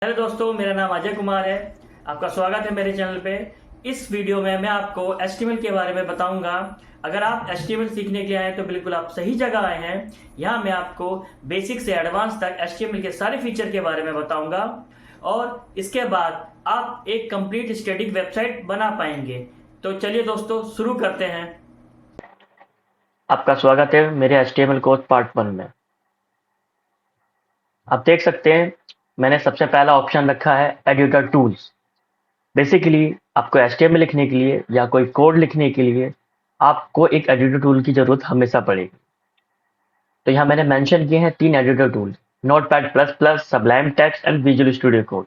Hello दोस्तों, मेरा नाम अजय कुमार है। आपका स्वागत है मेरे चैनल पे। इस वीडियो में मैं आपको HTML के बारे में बताऊंगा। अगर आप HTML सीखने के लिए आए हैं तो बिल्कुल आप सही जगह आए हैं। यहाँ मैं आपको बेसिक से एडवांस तक HTML के सारे फीचर के बारे में बताऊंगा और इसके बाद आप एक कंप्लीट स्टैटिक वेबसाइट बना पाएंगे। तो चलिए दोस्तों, शुरू करते हैं। आपका स्वागत है मेरे HTML कोर्स पार्ट 1 में। आप देख सकते हैं मैंने सबसे पहला ऑप्शन रखा है एडिटर टूल्स। बेसिकली आपको HTML लिखने के लिए या कोई कोड लिखने के लिए आपको एक एडिटर टूल की जरूरत हमेशा पड़ेगी। तो यहाँ मैंने मेंशन किए हैं 3 editor tool: notepad plus plus, Sublime text and visual studio code.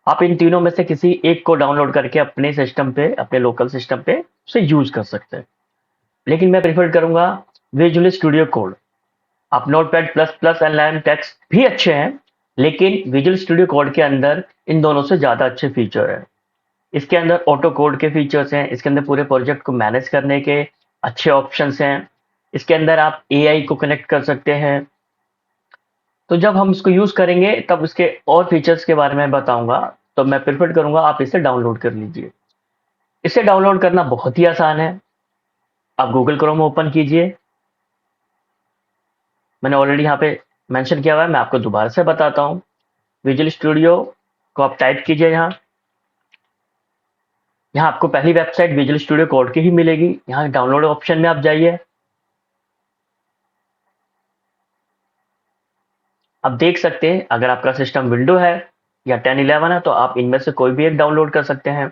आप इन तीनों में से किसी एक को डाउनलोड करके अपने सिस्टम पे, अपने लोकल सिस्टम पे उसे यूज कर सकते हैं। लेकिन मैं प्रेफर करूंगा विजुअल स्टूडियो कोड। आप notepad plus plus and lime text भी अच्छे हैं, लेकिन विजुअल स्टूडियो कोड के अंदर इन दोनों से ज़्यादा अच्छे फीचर हैं। इसके अंदर ऑटो कोड के फीचर्स हैं, इसके अंदर पूरे प्रोजेक्ट को मैनेज करने के अच्छे ऑप्शंस हैं, इसके अंदर आप एआई को कनेक्ट कर सकते हैं। तो जब हम इसको यूज़ करेंगे तब इसके और फीचर्स के बारे में बताऊंगा। तो मैं प्रेफर करूंगा आप इसे डाउनलोड कर लीजिए। इसे डाउनलोड करना बहुत ही आसान है। आप गूगल क्रोम ओपन कीजिए। मैंने ऑलरेडी यहाँ पे मेंशन किया हुआ है, मैं आपको दोबारा से बताता हूँ। विजुअल स्टूडियो को आप टाइप कीजिए। यहाँ यहाँ आपको पहली वेबसाइट विजुअल स्टूडियो कोड की ही मिलेगी। यहाँ डाउनलोड ऑप्शन में आप जाइए। आप देख सकते हैं अगर आपका सिस्टम विंडो है या 1011 है तो आप इनमें से कोई भी एक डाउनलोड कर सकते हैं,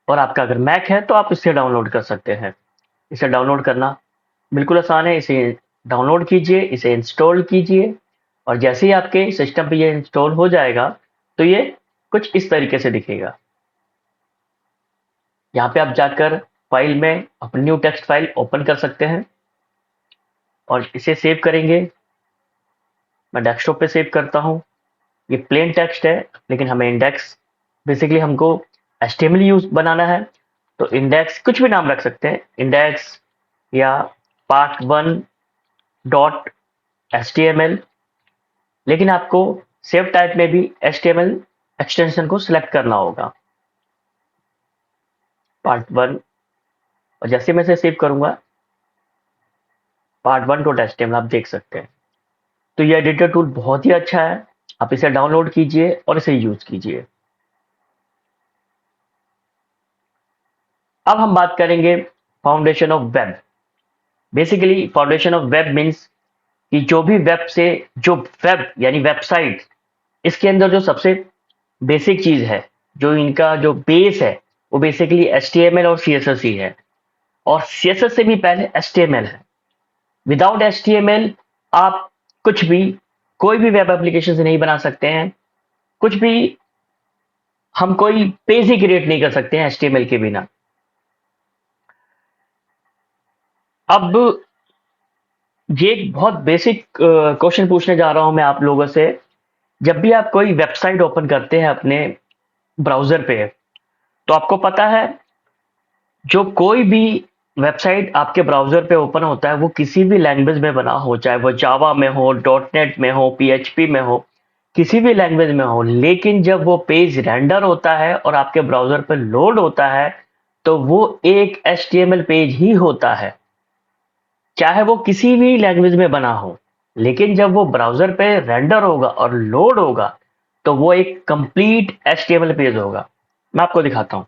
और आपका अगर मैक है तो आप इसे डाउनलोड कर सकते हैं। इसे डाउनलोड करना बिल्कुल आसान है। इसे डाउनलोड कीजिए, इसे इंस्टॉल कीजिए, और जैसे ही आपके सिस्टम पे ये इंस्टॉल हो जाएगा तो ये कुछ इस तरीके से दिखेगा। यहाँ पे आप जाकर फाइल में अपनी न्यू टेक्स्ट फाइल ओपन कर सकते हैं और इसे सेव करेंगे। मैं डेस्कटॉप पे सेव करता हूँ। ये प्लेन टेक्स्ट है, लेकिन हमें इंडेक्स, बेसिकली हमको HTML यूज बनाना है, तो इंडेक्स कुछ भी नाम रख सकते हैं, इंडेक्स या part1.html। लेकिन आपको सेव टाइप में भी HTML एक्सटेंशन को सिलेक्ट करना होगा, part1। और जैसे मैं इसे सेव करूंगा part1.html, आप देख सकते हैं। तो ये एडिटर टूल बहुत ही अच्छा है। आप इसे डाउनलोड कीजिए और इसे यूज कीजिए। अब हम बात करेंगे foundation of web. Basically foundation of web means कि जो भी वेब से, जो वेब यानी वेबसाइट, इसके अंदर जो सबसे बेसिक चीज है, जो इनका जो बेस है, वो बेसिकली HTML और CSS ही है। और CSS से भी पहले HTML है। विदाउट HTML आप कुछ भी, कोई भी वेब एप्लीकेशन नहीं बना सकते हैं। कुछ भी, हम कोई पेज ही क्रिएट नहीं कर सकते हैं HTML के बिना। अब ये एक बहुत बेसिक क्वेश्चन पूछने जा रहा हूं मैं आप लोगों से। जब भी आप कोई वेबसाइट ओपन करते हैं अपने ब्राउजर पे, तो आपको पता है जो कोई भी वेबसाइट आपके ब्राउजर पे ओपन होता है वो किसी भी लैंग्वेज में बना हो, चाहे वो जावा में हो, .NET में हो, PHP में हो, किसी भी लैंग्वेज में हो। लेकिन जब वो पेज रेंडर होता है और आपके ब्राउजर पे लोड होता है तो वो एक HTML पेज ही होता है, चाहे वो किसी भी लैंग्वेज में बना हो। लेकिन जब वो ब्राउजर पे रेंडर होगा और लोड होगा तो वो एक कंप्लीट HTML पेज होगा। मैं आपको दिखाता हूं।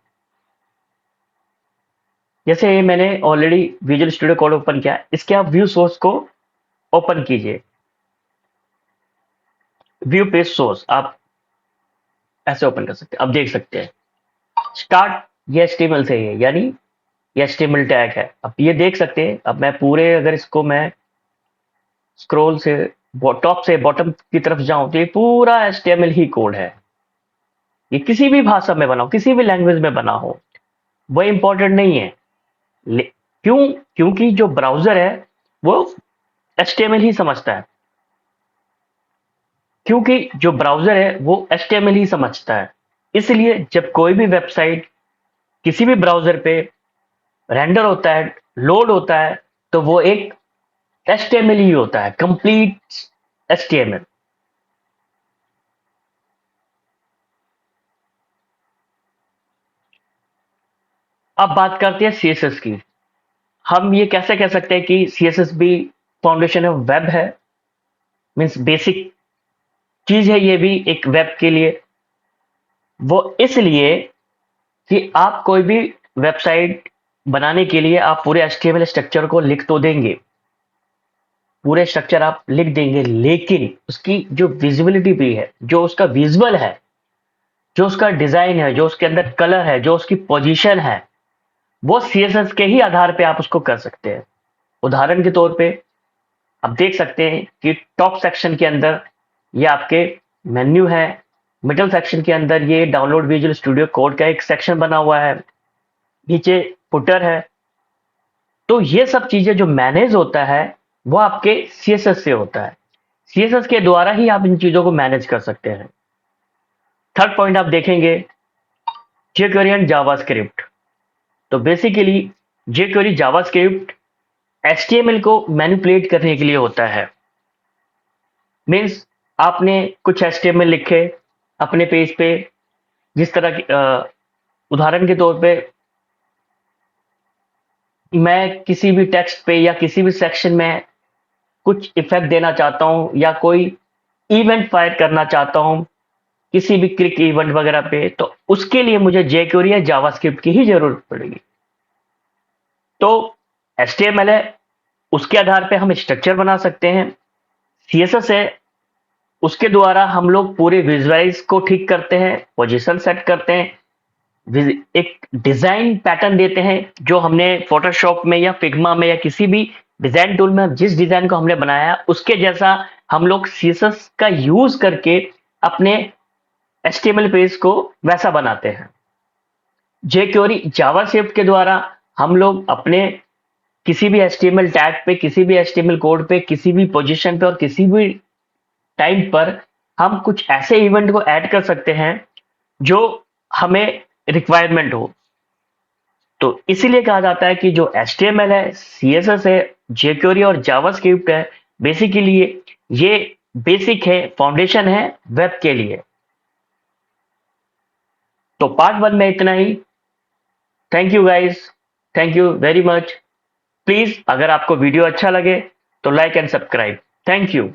जैसे मैंने already visual studio code open किया, इसके आप व्यू सोर्स को ओपन कीजिए। व्यू पेज सोर्स आप ऐसे ओपन कर सकते हैं। अब देख सकते हैं स्टार्ट, ये HTML से है, यानी ये HTML टैग है। अब ये देख सकते हैं। अब मैं पूरे, अगर इसको मैं स्क्रॉल से टॉप से बॉटम की तरफ जाऊं तो ये पूरा HTML ही कोड है। ये किसी भी भाषा में बना हो, किसी भी लैंग्वेज में बना हो, वो इंपॉर्टेंट नहीं है। क्यों? क्योंकि जो ब्राउजर है वो HTML ही समझता है। क्योंकि जो ब्राउजर है वो HTML ही समझता है, इसलिए जब कोई भी वेबसाइट किसी भी ब्राउजर पे रेंडर होता है, लोड होता है, तो वो एक HTML ही होता है, कंप्लीट HTML। अब बात करते हैं CSS की। हम ये कैसे कह सकते हैं कि CSS भी फाउंडेशन ऑफ वेब है, मीन्स बेसिक चीज है ये भी एक वेब के लिए। वो इसलिए कि आप कोई भी वेबसाइट बनाने के लिए आप पूरे HTML स्ट्रक्चर को लिख तो देंगे, पूरे स्ट्रक्चर आप लिख देंगे, लेकिन उसकी जो विजिबिलिटी भी है, जो उसका विजुअल है, जो उसका डिजाइन है, जो उसके अंदर कलर है, जो उसकी पोजीशन है, वो CSS के ही आधार पे आप उसको कर सकते हैं। उदाहरण के तौर पे आप देख सकते हैं कि टॉप सेक्शन के अंदर ये आपके मेन्यू है, मिडिल सेक्शन के अंदर ये डाउनलोड विजुअल स्टूडियो कोड का एक सेक्शन बना हुआ है, नीचे फुटर है। तो ये सब चीजें जो मैनेज होता है वो आपके CSS से होता है। CSS के द्वारा ही आप इन चीजों को मैनेज कर सकते हैं। थर्ड पॉइंट आप देखेंगे jQuery एंड जावास्क्रिप्ट। तो बेसिकली jQuery जावास्क्रिप्ट HTML को मैनिपुलेट करने के लिए होता है। मीन्स आपने कुछ HTML लिखे अपने पेज पे, जिस तरह की उदाहरण के तौर पे मैं किसी भी टेक्स्ट पे या किसी भी सेक्शन में कुछ इफेक्ट देना चाहता हूं या कोई इवेंट फायर करना चाहता हूं किसी भी क्लिक इवेंट वगैरह पे, तो उसके लिए मुझे jQuery या जावास्क्रिप्ट की ही जरूरत पड़ेगी। तो HTML है, उसके आधार पे हम स्ट्रक्चर बना सकते हैं। CSS है, उसके द्वारा हम लोग पूरे विजुअलाइज को ठीक करते हैं, पोजीशन सेट करते हैं, एक डिजाइन पैटर्न देते हैं जो हमने फोटोशॉप में या फिग्मा में या किसी भी डिजाइन टूल में जिस डिजाइन को हमने बनाया उसके जैसा हम लोग CSS का यूज करके अपने HTML पेज को वैसा बनाते हैं। jQuery जावास्क्रिप्ट के द्वारा हम लोग अपने किसी भी HTML टैग पे, किसी भी HTML कोड पे, किसी भी पोजीशन पे और किसी भी टाइम पर हम कुछ ऐसे इवेंट को ऐड कर सकते हैं जो हमें रिक्वायरमेंट हो। तो इसीलिए कहा जाता है कि जो HTML है, CSS है, jQuery और जावास्क्रिप्ट है, बेसिकली ये बेसिक है, फाउंडेशन है वेब के लिए। तो पार्ट 1 में इतना ही। Thank you guys, thank you very much. Please अगर आपको वीडियो अच्छा लगे तो like and subscribe. Thank you.